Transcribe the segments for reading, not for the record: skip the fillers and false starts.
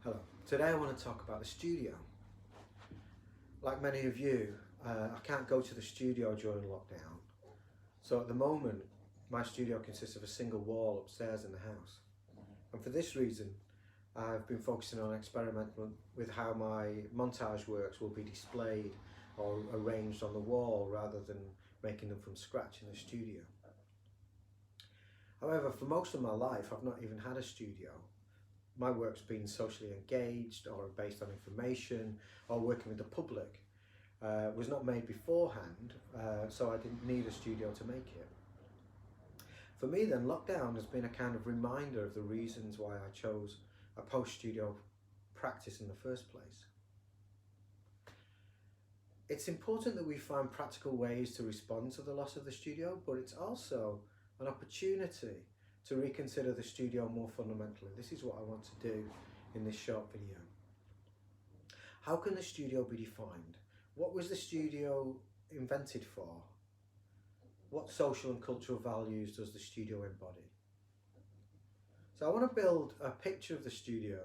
Hello. Today I want to talk about the studio. Like many of you, I can't go to the studio during lockdown. So at the moment, my studio consists of a single wall upstairs in the house. And for this reason, I've been focusing on experimenting with how my montage works will be displayed or arranged on the wall rather than making them from scratch in the studio. However, for most of my life, I've not even had a studio. My work's been socially engaged or based on information or working with the public. Was not made beforehand, so I didn't need a studio to make it. For me then, lockdown has been a kind of reminder of the reasons why I chose a post-studio practice in the first place. It's important that we find practical ways to respond to the loss of the studio, but it's also an opportunity to reconsider the studio more fundamentally. This is what I want to do in this short video. How can the studio be defined? What was the studio invented for? What social and cultural values does the studio embody? So I want to build a picture of the studio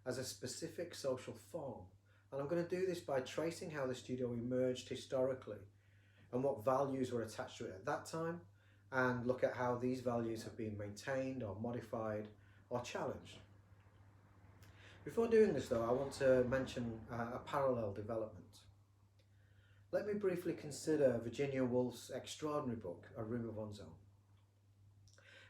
as a specific social form. And I'm going to do this by tracing how the studio emerged historically and what values were attached to it at that time, and look at how these values have been maintained or modified or challenged. Before doing this though, I want to mention a parallel development. Let me briefly consider Virginia Woolf's extraordinary book, A Room of One's Own.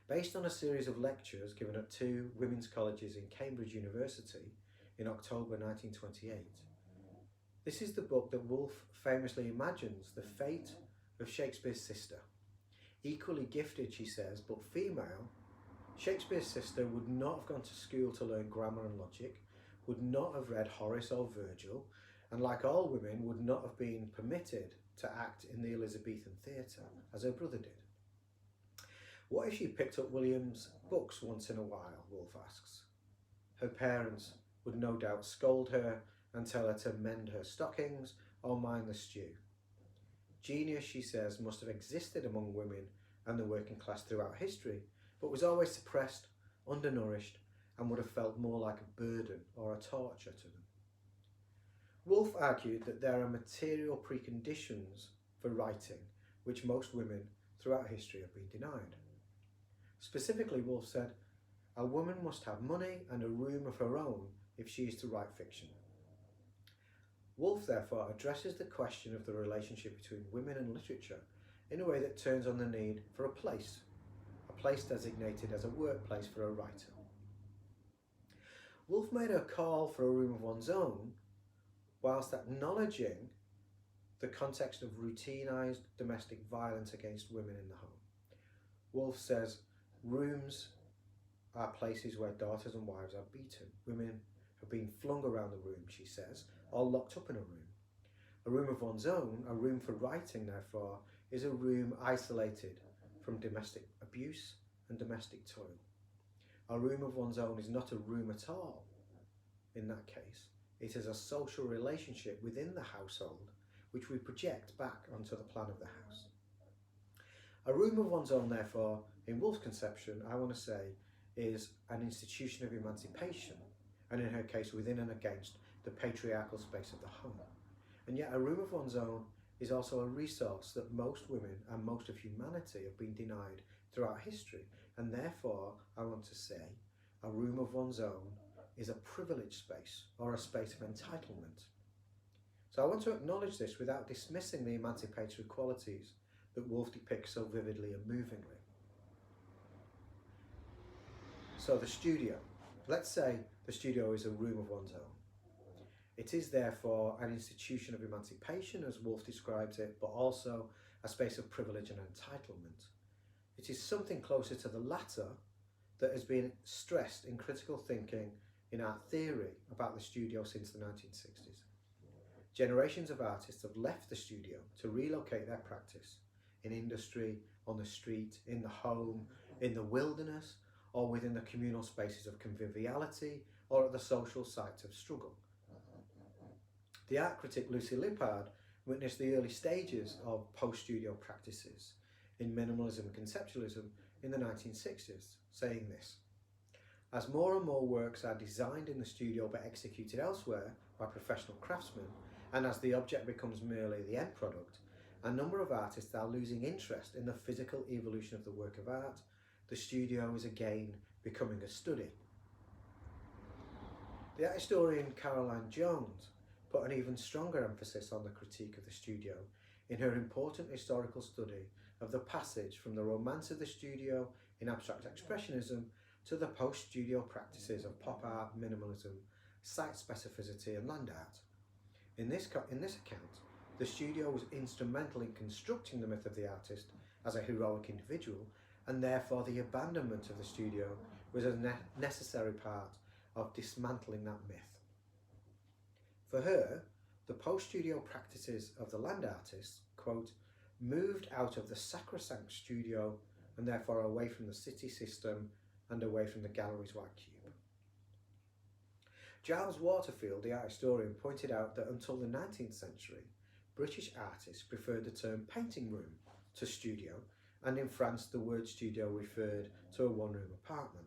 Based on a series of lectures given at two women's colleges in Cambridge University in October 1928, this is the book that Woolf famously imagines the fate of Shakespeare's sister. Equally gifted, she says, but female, Shakespeare's sister would not have gone to school to learn grammar and logic, would not have read Horace or Virgil, and like all women, would not have been permitted to act in the Elizabethan theatre, as her brother did. What if she picked up William's books once in a while, Woolf asks. Her parents would no doubt scold her and tell her to mend her stockings or mind the stew. Genius, she says, must have existed among women and the working class throughout history, but was always suppressed, undernourished, and would have felt more like a burden or a torture to them. Woolf argued that there are material preconditions for writing which most women throughout history have been denied. Specifically, Woolf said, a woman must have money and a room of her own if she is to write fiction. Woolf therefore addresses the question of the relationship between women and literature in a way that turns on the need for a place designated as a workplace for a writer. Woolf made a call for a room of one's own whilst acknowledging the context of routinized domestic violence against women in the home. Woolf says, rooms are places where daughters and wives are beaten. Women have been flung around the room, she says, or locked up in a room. A room of one's own, a room for writing, therefore, is a room isolated from domestic abuse and domestic toil. A room of one's own is not a room at all in that case. It is a social relationship within the household which we project back onto the plan of the house. A room of one's own, therefore, in Woolf's conception, I want to say, is an institution of emancipation, and in her case, within and against the patriarchal space of the home. And yet a room of one's own is also a resource that most women and most of humanity have been denied throughout history, and therefore, I want to say, a room of one's own is a privileged space or a space of entitlement. So I want to acknowledge this without dismissing the emancipatory qualities that Woolf depicts so vividly and movingly. So the studio. Let's say the studio is a room of one's own. It is therefore an institution of emancipation, as Woolf describes it, but also a space of privilege and entitlement. It is something closer to the latter that has been stressed in critical thinking in art theory about the studio since the 1960s. Generations of artists have left the studio to relocate their practice in industry, on the street, in the home, in the wilderness, or within the communal spaces of conviviality, or at the social sites of struggle. The art critic Lucy Lippard witnessed the early stages of post-studio practices in minimalism and conceptualism in the 1960s, saying this: As more and more works are designed in the studio but executed elsewhere by professional craftsmen, and as the object becomes merely the end product, a number of artists are losing interest in the physical evolution of the work of art. The studio is again becoming a study. The art historian Caroline Jones put an even stronger emphasis on the critique of the studio in her important historical study of the passage from the romance of the studio in abstract expressionism to the post-studio practices of pop art, minimalism, site specificity and land art. In this account, the studio was instrumental in constructing the myth of the artist as a heroic individual, and therefore the abandonment of the studio was a necessary part of dismantling that myth. For her, the post-studio practices of the land artists, quote, moved out of the sacrosanct studio and therefore away from the city system and away from the gallery's white cube. Giles Waterfield, the art historian, pointed out that until the 19th century, British artists preferred the term painting room to studio, and in France the word studio referred to a one-room apartment.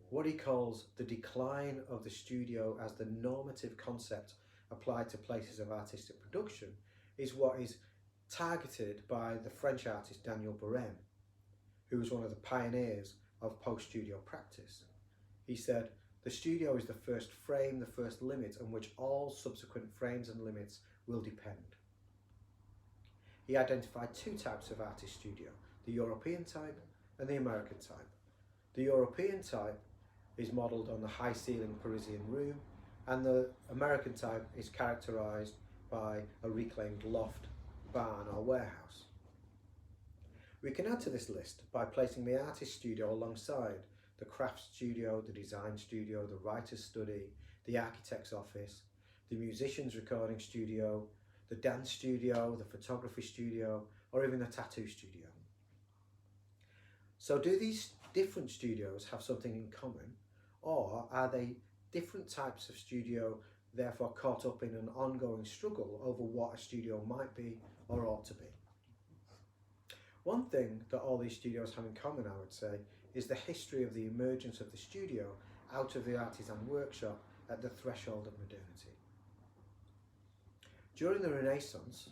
What he calls the decline of the studio as the normative concept applied to places of artistic production is what is targeted by the French artist Daniel Barême, who was one of the pioneers of post-studio practice. He said, "The studio is the first frame, the first limit on which all subsequent frames and limits will depend." He identified two types of artist studio, the European type and the American type. The European type is modelled on the high-ceiling Parisian room, and the American type is characterised by a reclaimed loft, barn or warehouse. We can add to this list by placing the artist studio alongside the craft studio, the design studio, the writer's study, the architect's office, the musician's recording studio, the dance studio, the photography studio, or even the tattoo studio. So do these different studios have something in common, or are they different types of studio therefore caught up in an ongoing struggle over what a studio might be or ought to be? One thing that all these studios have in common, I would say, is the history of the emergence of the studio out of the artisan workshop at the threshold of modernity. During the Renaissance,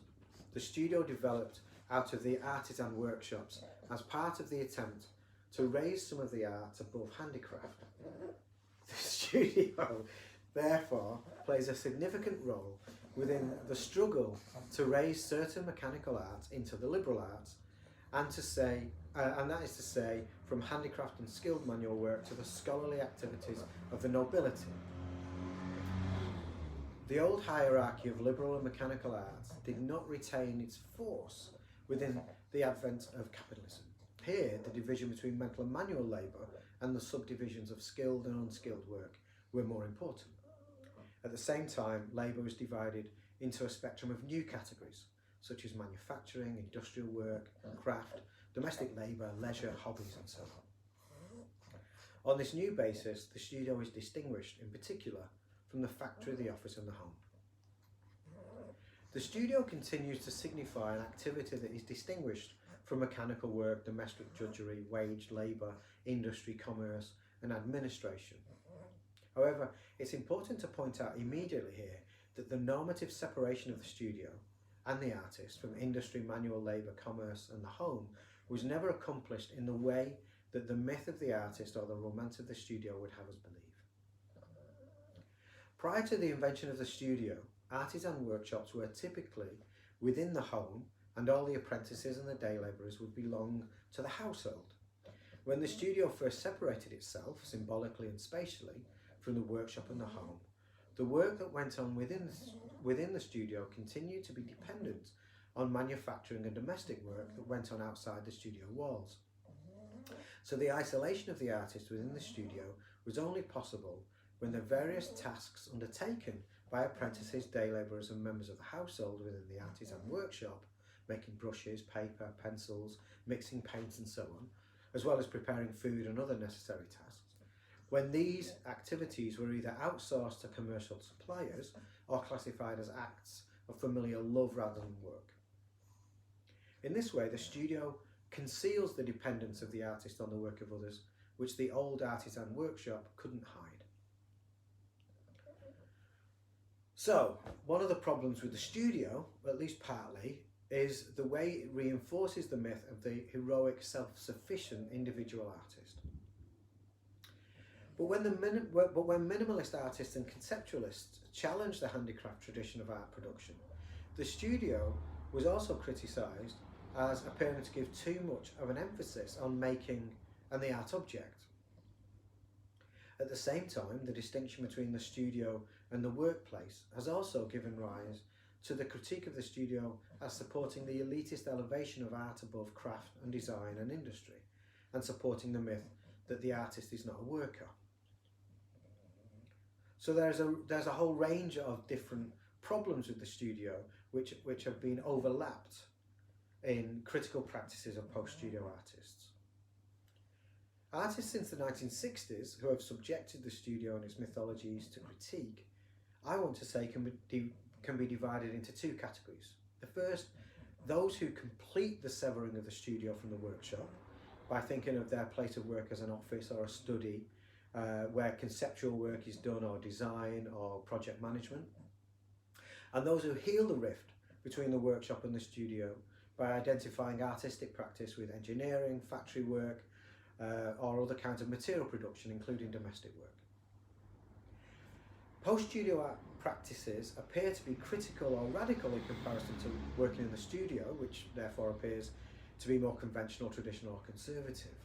the studio developed out of the artisan workshops as part of the attempt to raise some of the arts above handicraft. The studio, therefore, plays a significant role within the struggle to raise certain mechanical arts into the liberal arts, and that is to say, from handicraft and skilled manual work to the scholarly activities of the nobility. The old hierarchy of liberal and mechanical arts did not retain its force within the advent of capitalism. Here, the division between mental and manual labour and the subdivisions of skilled and unskilled work were more important. At the same time, labour was divided into a spectrum of new categories, such as manufacturing, industrial work, craft, domestic labour, leisure, hobbies and so on. On this new basis, the studio is distinguished in particular from the factory, the office and the home. The studio continues to signify an activity that is distinguished from mechanical work, domestic drudgery, waged labour, industry, commerce and administration. However, it's important to point out immediately here that the normative separation of the studio and the artist from industry, manual labour, commerce and the home was never accomplished in the way that the myth of the artist or the romance of the studio would have us believe. Prior to the invention of the studio, artisan workshops were typically within the home, and all the apprentices and the day labourers would belong to the household. When the studio first separated itself, symbolically and spatially, from the workshop and the home, the work that went on within the studio continued to be dependent on manufacturing and domestic work that went on outside the studio walls. So the isolation of the artist within the studio was only possible when the various tasks undertaken by apprentices, day labourers and members of the household within the artisan workshop, making brushes, paper, pencils, mixing paints and so on, as well as preparing food and other necessary tasks, when these activities were either outsourced to commercial suppliers or classified as acts of familial love rather than work. In this way, the studio conceals the dependence of the artist on the work of others which the old artisan workshop couldn't hide. So, one of the problems with the studio, at least partly, is the way it reinforces the myth of the heroic, self-sufficient individual artist. But when minimalist artists and conceptualists challenged the handicraft tradition of art production, the studio was also criticised as appearing to give too much of an emphasis on making and the art object. At the same time, the distinction between the studio and the workplace has also given rise to the critique of the studio as supporting the elitist elevation of art above craft and design and industry, and supporting the myth that the artist is not a worker. So there's a whole range of different problems with the studio which have been overlapped in critical practices of post-studio artists. Artists since the 1960s who have subjected the studio and its mythologies to critique, I want to say, can be divided into two categories. The first, those who complete the severing of the studio from the workshop by thinking of their place of work as an office or a study where conceptual work is done, or design or project management. And those who heal the rift between the workshop and the studio by identifying artistic practice with engineering, factory work, or other kinds of material production, including domestic work. Post-studio art practices appear to be critical or radical in comparison to working in the studio, which therefore appears to be more conventional, traditional, or conservative.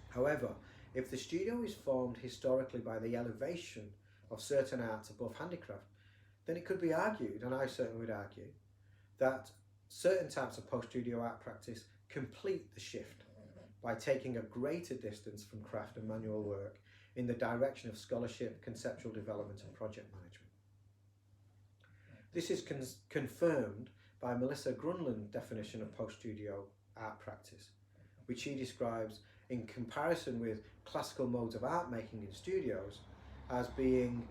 However, if the studio is formed historically by the elevation of certain arts above handicraft, then it could be argued, and I certainly would argue, that certain types of post-studio art practice complete the shift by taking a greater distance from craft and manual work in the direction of scholarship, conceptual development and project management. This is confirmed by Melissa Grunland's definition of post-studio art practice, which she describes in comparison with classical modes of art making in studios as being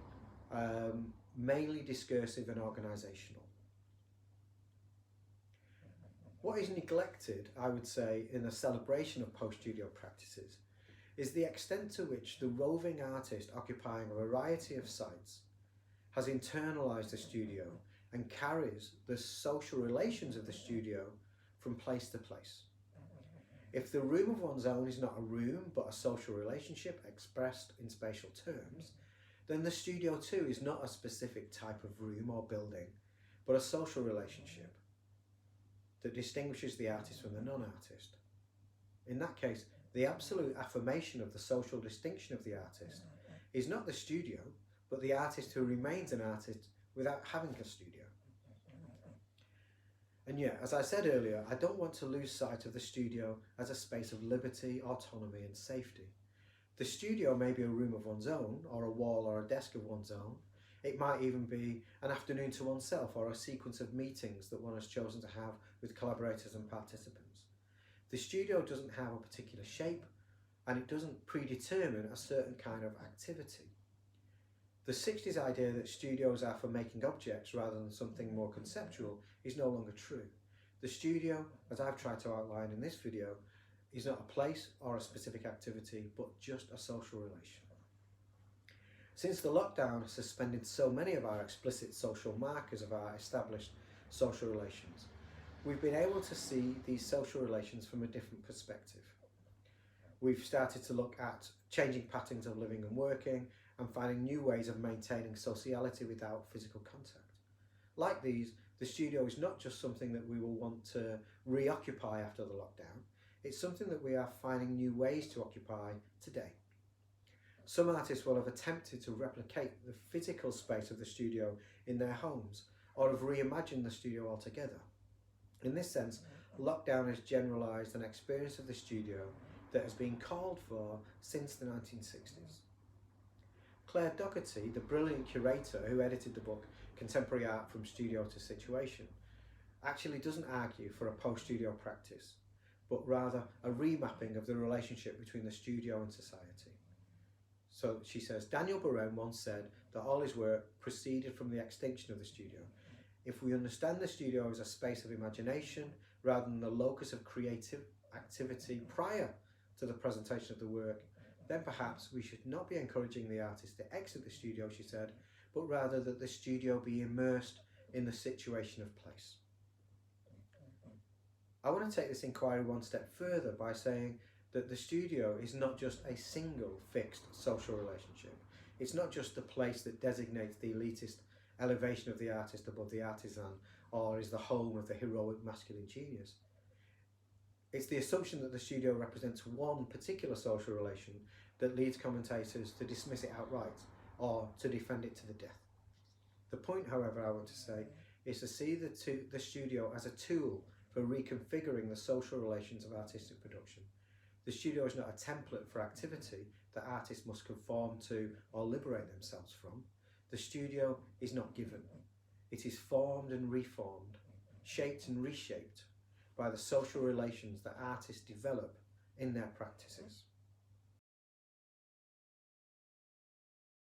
mainly discursive and organisational. What is neglected, I would say, in the celebration of post-studio practices is the extent to which the roving artist occupying a variety of sites has internalised the studio and carries the social relations of the studio from place to place. If the room of one's own is not a room but a social relationship expressed in spatial terms, then the studio too is not a specific type of room or building, but a social relationship that distinguishes the artist from the non-artist. In that case, the absolute affirmation of the social distinction of the artist is not the studio, but the artist who remains an artist without having a studio. And yet, as I said earlier, I don't want to lose sight of the studio as a space of liberty, autonomy and safety. The studio may be a room of one's own, or a wall or a desk of one's own. It might even be an afternoon to oneself, or a sequence of meetings that one has chosen to have with collaborators and participants. The studio doesn't have a particular shape, and it doesn't predetermine a certain kind of activity. The 60s idea that studios are for making objects rather than something more conceptual is no longer true. The studio, as I've tried to outline in this video, is not a place or a specific activity, but just a social relation. Since the lockdown has suspended so many of our explicit social markers of our established social relations, we've been able to see these social relations from a different perspective. We've started to look at changing patterns of living and working and finding new ways of maintaining sociality without physical contact. Like these, the studio is not just something that we will want to reoccupy after the lockdown, it's something that we are finding new ways to occupy today. Some artists will have attempted to replicate the physical space of the studio in their homes, or have reimagined the studio altogether. In this sense, lockdown has generalised an experience of the studio that has been called for since the 1960s. Claire Doherty, the brilliant curator who edited the book Contemporary Art from Studio to Situation, actually doesn't argue for a post-studio practice, but rather a remapping of the relationship between the studio and society. So she says, Daniel Barone once said that all his work proceeded from the extinction of the studio. If we understand the studio as a space of imagination rather than the locus of creative activity prior to the presentation of the work, then perhaps we should not be encouraging the artist to exit the studio, she said, but rather that the studio be immersed in the situation of place. I want to take this inquiry one step further by saying that the studio is not just a single fixed social relationship. It's not just the place that designates the elitist elevation of the artist above the artisan, or is the home of the heroic masculine genius. It's the assumption that the studio represents one particular social relation that leads commentators to dismiss it outright or to defend it to the death. The point, however, I want to say is to see the studio as a tool for reconfiguring the social relations of artistic production. The studio is not a template for activity that artists must conform to or liberate themselves from. The studio is not given. It is formed and reformed, shaped and reshaped by the social relations that artists develop in their practices.